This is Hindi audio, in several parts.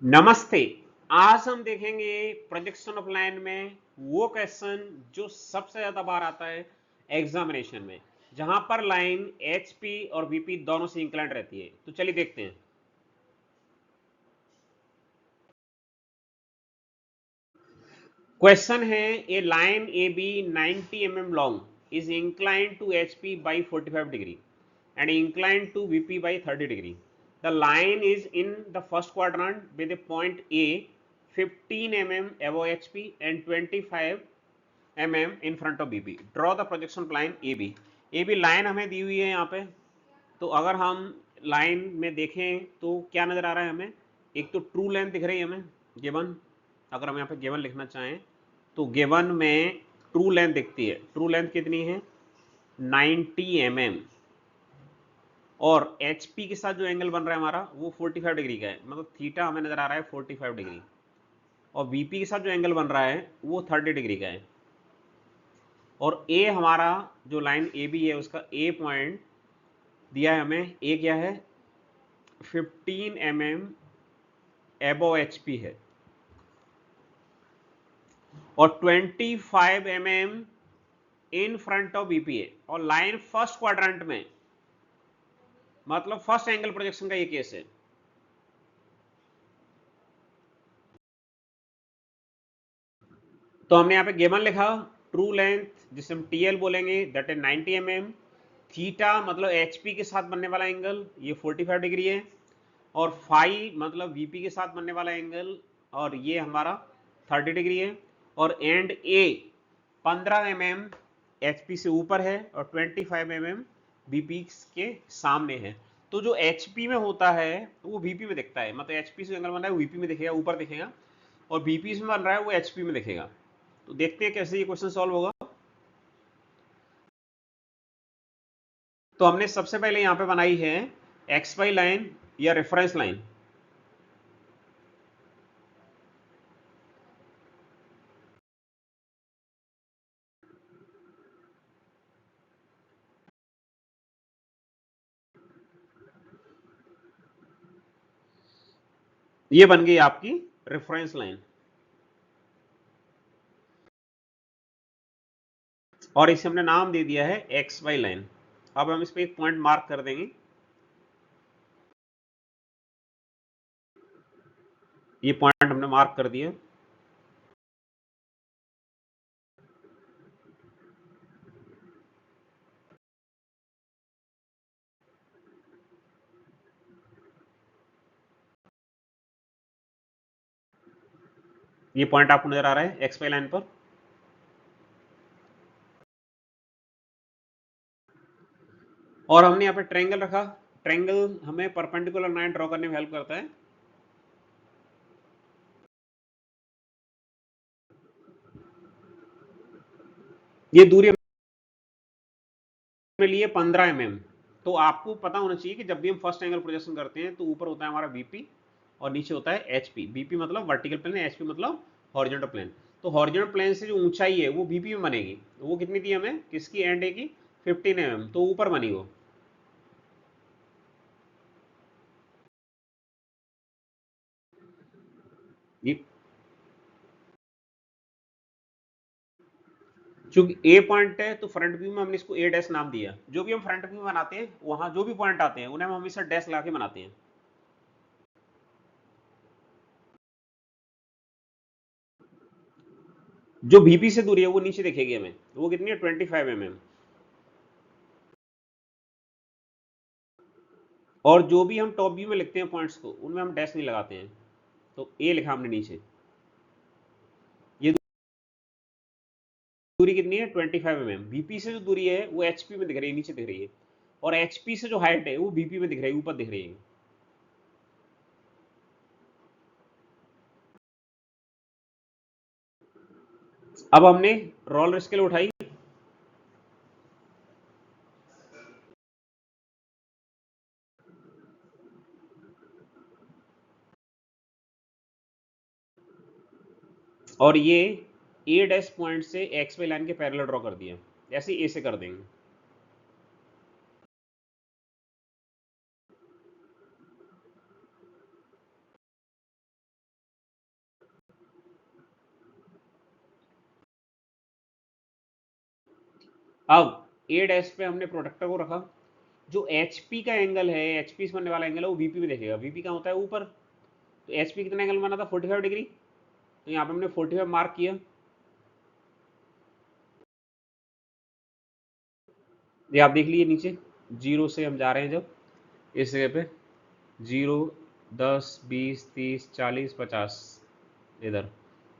नमस्ते। आज हम देखेंगे प्रोजेक्शन ऑफ लाइन में वो क्वेश्चन जो सबसे ज्यादा बार आता है एग्जामिनेशन में, जहां पर लाइन एचपी और वीपी दोनों से इंक्लाइंड रहती है। तो चलिए देखते हैं। क्वेश्चन है, a line A B 90 mm long is inclined to HP by 45 degree and inclined to VP by 30 degree. The line is in the first quadrant with a point A 15 mm above HP and 25 mm in front of BP. Draw the projection line AB. AB line हमें दी हुई है यहाँ पे। तो अगर हम लाइन में देखें तो क्या नजर आ रहा है हमें? एक तो ट्रू लेंथ दिख रही है हमें गिवन। अगर हम यहाँ पे गिवन लिखना चाहें तो गिवन में ट्रू लेंथ दिखती है। ट्रू लेंथ कितनी है? 90 mm। और HP के साथ जो एंगल बन रहा है हमारा वो 45 डिग्री का है, मतलब थीटा हमें नजर आ रहा है 45 डिग्री। और VP के साथ जो एंगल बन रहा है वो 30 डिग्री का है। और A हमारा जो लाइन AB है उसका A पॉइंट दिया है हमें। A क्या है? 15 mm एबो HP है और 25 mm in front of BP है। और लाइन फर्स्ट क्वाड्रेंट में, मतलब फर्स्ट एंगल प्रोजेक्शन का ये केस है। तो हमने यहाँ पे गिवन लिखा ट्रू लेंथ, जिसे हम TL बोलेंगे, दैट इज 90 mm। थीटा मतलब HP के साथ बनने वाला एंगल, ये 45 डिग्री है। और फाई मतलब VP के साथ बनने वाला एंगल, और ये हमारा 30 डिग्री है। और एंड A 15 mm HP से ऊपर है और 25 mm VP के सामने है। तो जो HP में होता है वो VP में दिखता है, मतलब HP से एंगल बन रहा है वो VP में दिखेगा, ऊपर दिखेगा। और VP में बन रहा है वो HP में दिखेगा। तो देखते हैं कैसे ये क्वेश्चन सॉल्व होगा। तो हमने सबसे पहले यहां पे बनाई है एक्स वाई लाइन या रेफरेंस लाइन। ये बन गई आपकी रेफरेंस लाइन और इसे हमने नाम दे दिया है एक्स वाई लाइन। अब हम इस पे एक पॉइंट मार्क कर देंगे। ये पॉइंट हमने मार्क कर दिया। ये पॉइंट आपको नजर आ रहा है एक्स वाई लाइन पर। और हमने यहाँ पे ट्रायंगल रखा। ट्रायंगल हमें परपेंडिकुलर लाइन ड्रॉ करने में हेल्प करता है। ये दूरी हमने लिए 15 mm। तो आपको पता होना चाहिए कि जब भी हम फर्स्ट एंगल प्रोजेक्शन करते हैं तो ऊपर होता है हमारा VP और नीचे होता है HP। VP मतलब वर्टिकल प्लेन, HP मतलब हॉरिजॉन्टल प्लेन। तो हॉरिजॉन्टल प्लेन से जो ऊंचाई है वो VP में बनेगी। वो कितनी थी हमें? किसकी? एंड ए की 15 mm। तो ऊपर बनी वो। ये चूंकि A पॉइंट है तो फ्रंट व्यू में हमने इसको A डैश नाम दिया। जो भी हम फ्रंट व्यू में बनाते हैं वहां जो भी पॉइंट आते हैं उन्हें हम हमेशा डैश लगा के बनाते हैं। जो VP से दूरी है वो नीचे दिखेगी हमें, वो कितनी है? 25 mm। और जो भी हम टॉप व्यू में लिखते हैं पॉइंट्स को उनमें हम डैश नहीं लगाते हैं। तो A लिखा हमने नीचे। ये दूरी कितनी है? 25 mm। VP से जो दूरी है वो HP में दिख रही है, नीचे दिख रही है। और HP से जो हाइट है वो VP में दिख रही है, ऊपर दिख रही है। अब हमने रोलर स्केल उठाई और ये A डैश पॉइंट से एक्स वाई लाइन के पैरेलल ड्रॉ कर दिया। ऐसे A से कर देंगे। अब ए डैश पे हमने प्रोटेक्टर को रखा, जो एच पी का एंगल है, एच पी से बनने वाला एंगल है वो वीपी में देखेगा, वीपी का होता है ऊपर, तो एच पी कितना एंगल बना था 45 डिग्री, तो यहाँ पे हमने 45 मार्क किया। ये आप देख लीजिए नीचे, जीरो से हम जा रहे हैं जब इस जगह पे, जीरो, 10, 20, 30, 40, 50 इधर,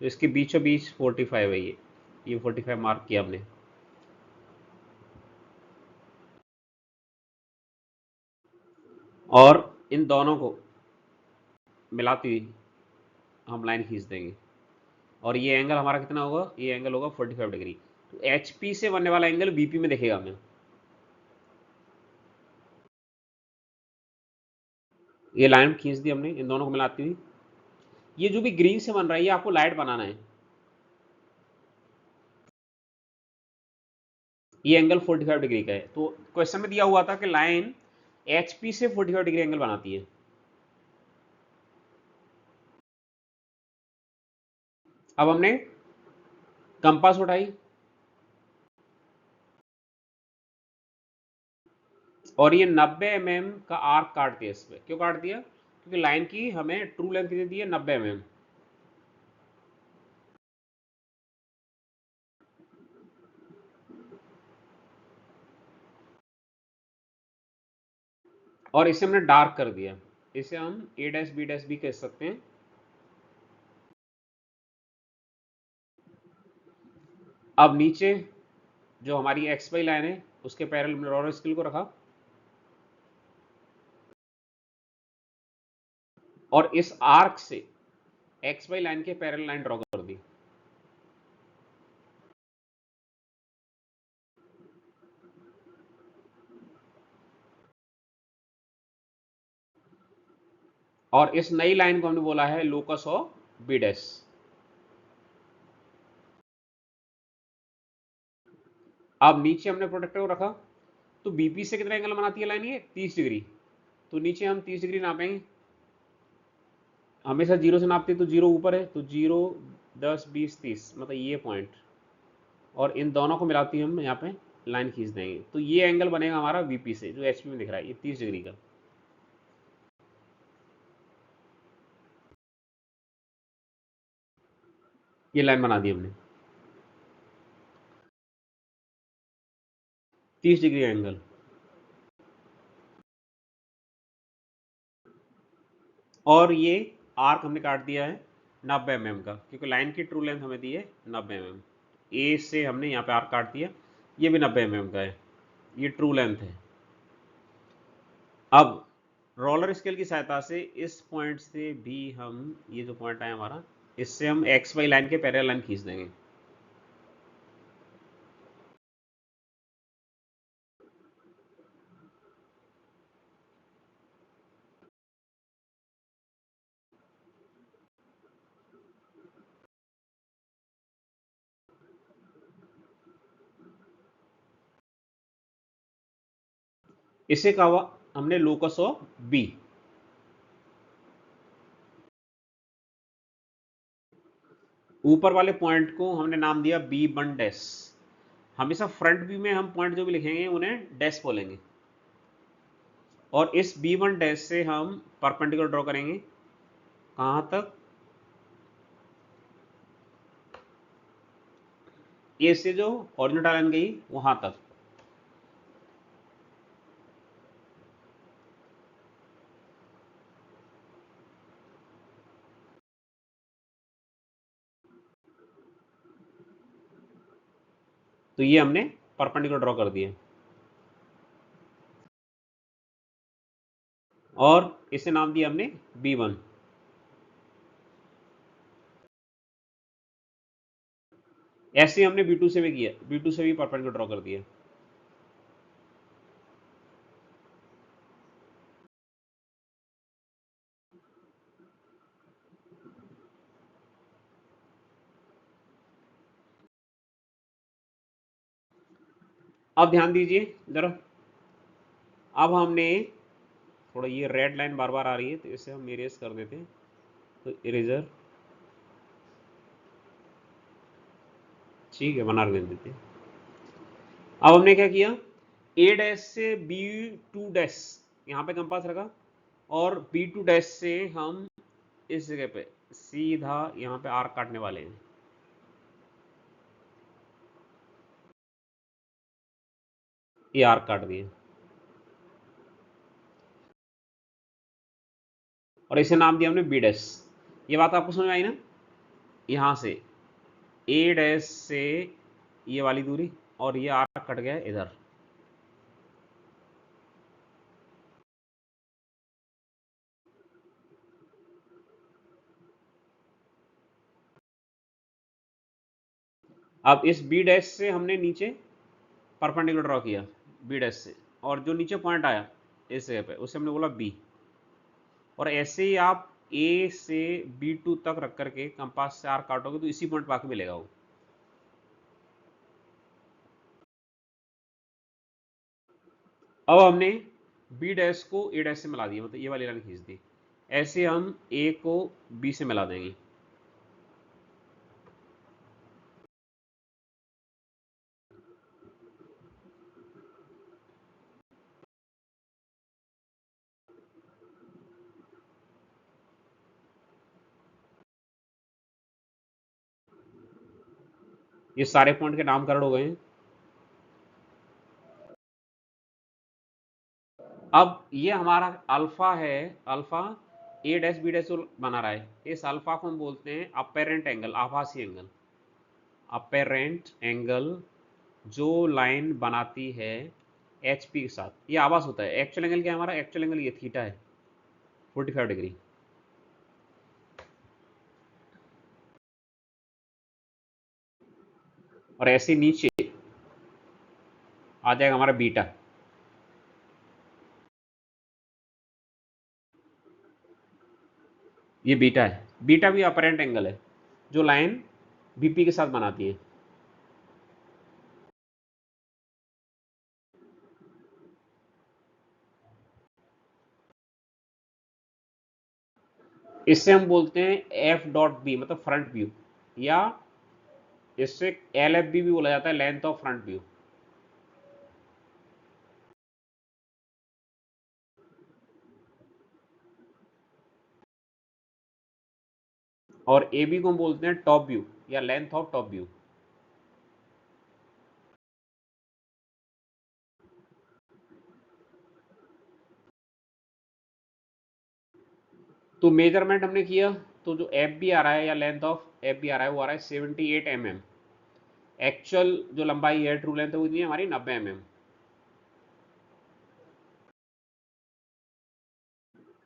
तो इसके बीचों बीच 45 है ये 45 मार्क किया हमने। और इन दोनों को मिलाती हुई हम लाइन खींच देंगे, और ये एंगल हमारा कितना होगा, ये एंगल होगा 45 डिग्री। तो एच पी से बनने वाला एंगल बीपी में देखेगा हमें। ये लाइन खींच दी हमने इन दोनों को मिलाती हुई। ये जो भी ग्रीन से बन रहा है ये आपको लाइट बनाना है। ये एंगल 45 डिग्री का है, तो क्वेश्चन में दिया हुआ था कि लाइन एचपी से 45 डिग्री एंगल बनाती है। अब हमने कंपास उठाई और ये 90 mm का आर्क काट दिया। इसमें क्यों काट दिया, क्योंकि लाइन की हमें ट्रू लेंथ दे दी है 90 mm। और इसे हमने डार्क कर दिया, इसे हम ए डैश बी डैश भी कह सकते हैं। अब नीचे जो हमारी एक्स वाई लाइन है उसके पैरेलल हमने रोलर स्केल को रखा और इस आर्क से एक्स वाई लाइन के पैरेलल लाइन ड्रॉ कर दी। और इस नई लाइन को हमने बोला है लोकस ऑफ बी डैश। अब नीचे हमने प्रोटेक्टर को रखा, तो बीपी से कितना एंगल बनाती है लाइन, ये 30 डिग्री, तो नीचे हम 30 डिग्री नापेंगे। हमेशा जीरो से नापते तो जीरो ऊपर है, तो जीरो, 10, 20, 30 मतलब ये पॉइंट, और इन दोनों को मिलाती हम यहाँ पे लाइन खींच देंगे, तो ये एंगल बनेगा हमारा वीपी से, जो एचपी में दिख रहा है ये 30 डिग्री का। ये लाइन बना दी हमने 30 डिग्री एंगल। और ये आर्क हमने काट दिया है 90 mm का, क्योंकि लाइन की ट्रू लेंथ हमें दी है 90 mm। ए से हमने यहाँ पे आर्क काट दिया, ये भी 90 mm का है, ये ट्रू लेंथ है। अब रोलर स्केल की सहायता से इस पॉइंट से भी हम, ये जो पॉइंट है हमारा, इससे हम एक्स वाई लाइन के पैरेलल लाइन खींच देंगे। इसे कहा हमने लोकस ऑफ बी। ऊपर वाले पॉइंट को हमने नाम दिया बी वन डैश। हमेशा फ्रंट व्यू में हम पॉइंट जो भी लिखेंगे उन्हें डैश बोलेंगे। और इस बी वन डैश से हम परपेंडिकुलर ड्रॉ करेंगे, कहां तक, ए से जो हॉरिजॉन्टल लाइन गई वहां तक। तो ये हमने परपेंडिकुलर ड्रॉ कर दिए, और इसे नाम दिया हमने बी वन। ऐसे हमने बी टू से भी किया, बी टू से भी परपेंडिकुलर ड्रॉ कर दिया। अब ध्यान दीजिए जरा, अब हमने थोड़ा, ये रेड लाइन बार बार आ रही है तो इसे हम इरेज कर देते हैं, तो इरेजर, ठीक है बना देते हैं। अब हमने क्या किया, ए डैश से बी टू डैश यहाँ पे कंपास रखा, और बी टू डैश से हम इस जगह पे सीधा यहाँ पे आर्क काटने वाले हैं। ये आर्क काट दिए और इसे नाम दिया हमने बी डैश। ये बात आपको समझ में आई ना? यहाँ से ए डैश से ये वाली दूरी और ये आर्क कट गया इधर। अब इस बी डैश से हमने नीचे परपेंडिकुलर ड्रॉ किया बी डैश से, और जो नीचे पॉइंट आया इस जगह पे उसे हमने बोला बी। और ऐसे ही आप ए से बी टू तक रख करके कंपास से आर्क काटोगे तो इसी पॉइंट पे आके मिलेगा वो। अब हमने बी डैश को ए डैश से मिला दिया, मतलब ये वाली लाइन खींच दी। ऐसे हम ए को बी से मिला देंगे। ये सारे पॉइंट के नामकरण हो गए हैं। अब ये हमारा अल्फा है, अल्फा ए डैश बी डैश जो बना रहा है, इस अल्फा को हम बोलते हैं अपेरेंट एंगल, आभासी एंगल। अपेरेंट एंगल जो लाइन बनाती है एच पी के साथ, ये आभास होता है। एक्चुअल एंगल क्या है हमारा? एक्चुअल एंगल ये थीटा है, 45 डिग्री। और ऐसे नीचे आ जाएगा हमारा बीटा। ये बीटा है, बीटा भी अपेरेंट एंगल है जो लाइन बीपी के साथ बनाती है। इससे हम बोलते हैं एफ डॉट बी, मतलब फ्रंट व्यू, या इससे एल एफ बी भी बोला जाता है, लेंथ ऑफ फ्रंट व्यू। और ए बी को हम बोलते हैं टॉप व्यू या लेंथ ऑफ टॉप व्यू। तो मेजरमेंट हमने किया, तो जो एफ बी आ रहा है या लेंथ ऑफ एफ बी आ रहा है वो आ रहा है 78 mm। एक्चुअल जो लंबाई है, ट्रू लेंथ है, वो इतनी है हमारी 90 mm।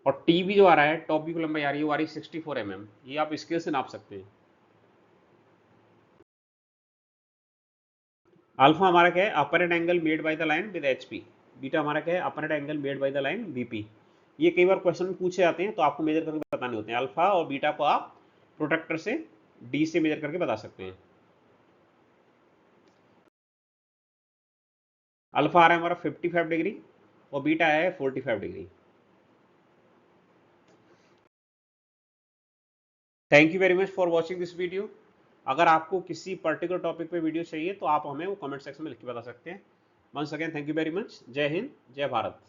और टी बी जो आ रहा है, टॉप व्यू की लंबाई आ रही है, वो आ रही है 64 mm। ये आप स्केल से नाप सकते हैं। अल्फा हमारा क्या है? Upper angle made by the line with H P. Beta हमारा क्या है? Upper angle made by the line BP. ये कई बार क्वेश्चन में पूछे जाते हैं तो आपको मेजर करके बताने होते हैं। अल्फा और बीटा को आप प्रोटेक्टर से डी से मेजर करके बता सकते हैं। अल्फा आ रहा है हमारा 55 डिग्री और बीटा है 45 degree. Thank you very much for watching this video. अगर आपको किसी पर्टिकुलर टॉपिक पे वीडियो चाहिए तो आप हमें वो कमेंट सेक्शन में लिख के बता सकते हैं। Once again thank you very much. जय हिंद, जय भारत।